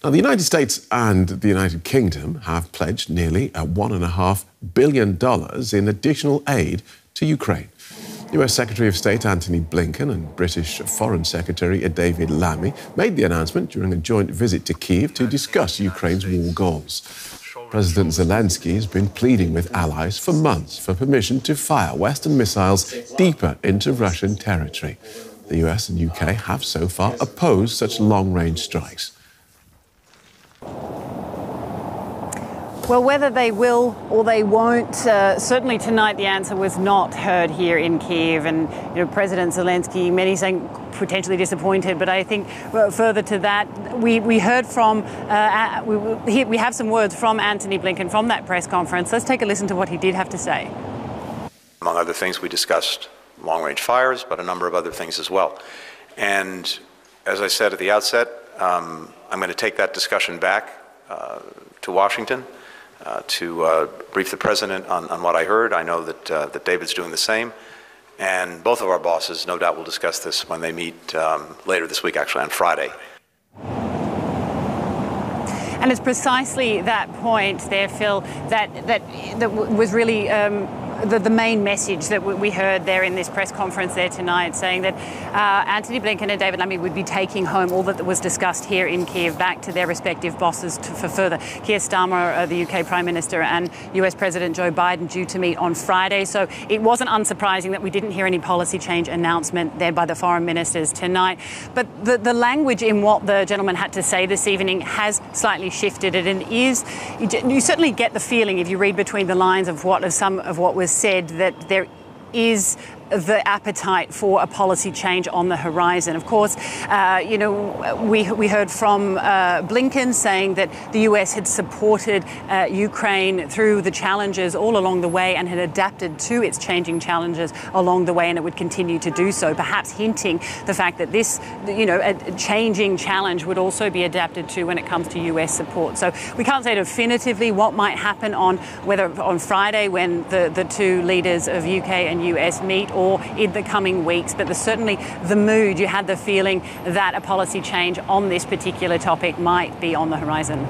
Now, the United States and the United Kingdom have pledged nearly $1.5 billion in additional aid to Ukraine. US Secretary of State Antony Blinken and British Foreign Secretary David Lammy made the announcement during a joint visit to Kyiv to discuss Ukraine's war goals. President Zelensky has been pleading with allies for months for permission to fire Western missiles deeper into Russian territory. The US and UK have so far opposed such long-range strikes. Well, whether they will or they won't, certainly tonight the answer was not heard here in Kyiv. And President Zelensky, many saying potentially disappointed, but I think further to that, we heard from, we have some words from Antony Blinken from that press conference. Let's take a listen to what he did have to say. Among other things, we discussed long-range fires, but a number of other things as well. And as I said at the outset, I'm going to take that discussion back to Washington. To brief the president on what I heard. I know that David's doing the same, and both of our bosses no doubt will discuss this when they meet later this week, actually on Friday. And it's precisely that point there, Phil, that was really the main message that we heard there in this press conference there tonight, saying that Antony Blinken and David Lammy would be taking home all that was discussed here in Kyiv back to their respective bosses for further. Keir Starmer, the UK Prime Minister, and US President Joe Biden due to meet on Friday. So it wasn't unsurprising that we didn't hear any policy change announcement there by the foreign ministers tonight. But the language in what the gentleman had to say this evening has slightly shifted. And it is, you certainly get the feeling, if you read between the lines of some of what was said, that there is the appetite for a policy change on the horizon. Of course, we heard from Blinken saying that the US had supported Ukraine through the challenges all along the way and had adapted to its changing challenges along the way, and it would continue to do so, perhaps hinting the fact that this, a changing challenge would also be adapted to when it comes to US support. So we can't say definitively what might happen on Friday when the two leaders of UK and US meet, or in the coming weeks, but there's certainly the mood. You had the feeling that a policy change on this particular topic might be on the horizon.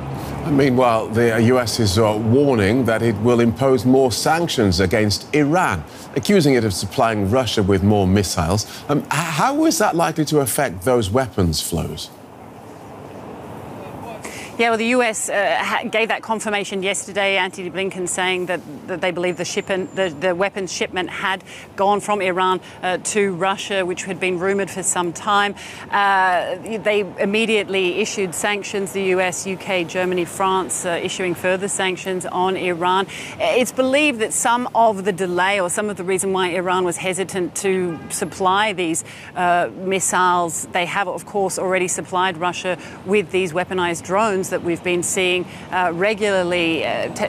Meanwhile, the US is warning that it will impose more sanctions against Iran, accusing it of supplying Russia with more missiles. How is that likely to affect those weapons flows? Yeah, well, the US gave that confirmation yesterday. Antony Blinken saying that they believe the weapons shipment had gone from Iran to Russia, which had been rumoured for some time. They immediately issued sanctions, the US, UK, Germany, France, issuing further sanctions on Iran. It's believed that some of the delay or some of the reason why Iran was hesitant to supply these missiles, they have, of course, already supplied Russia with these weaponized drones that we've been seeing regularly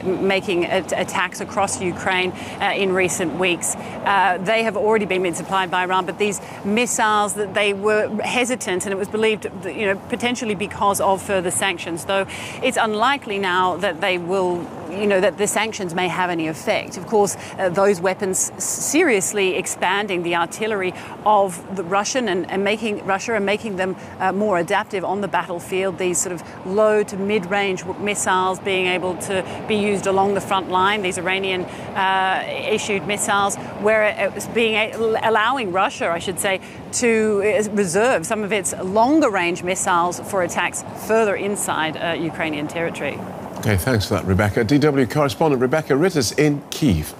making attacks across Ukraine in recent weeks. They have already been supplied by Iran, but these missiles, that they were hesitant, and it was believed that, potentially because of further sanctions, though it's unlikely now that they will, that the sanctions may have any effect. Of course, those weapons seriously expanding the artillery of the Russian and making them more adaptive on the battlefield. These sort of low to mid-range missiles being able to be used along the front line. These Iranian issued missiles, where it was allowing Russia, I should say, to reserve some of its longer-range missiles for attacks further inside Ukrainian territory. OK, thanks for that, Rebecca. DW correspondent Rebecca Ritters in Kyiv.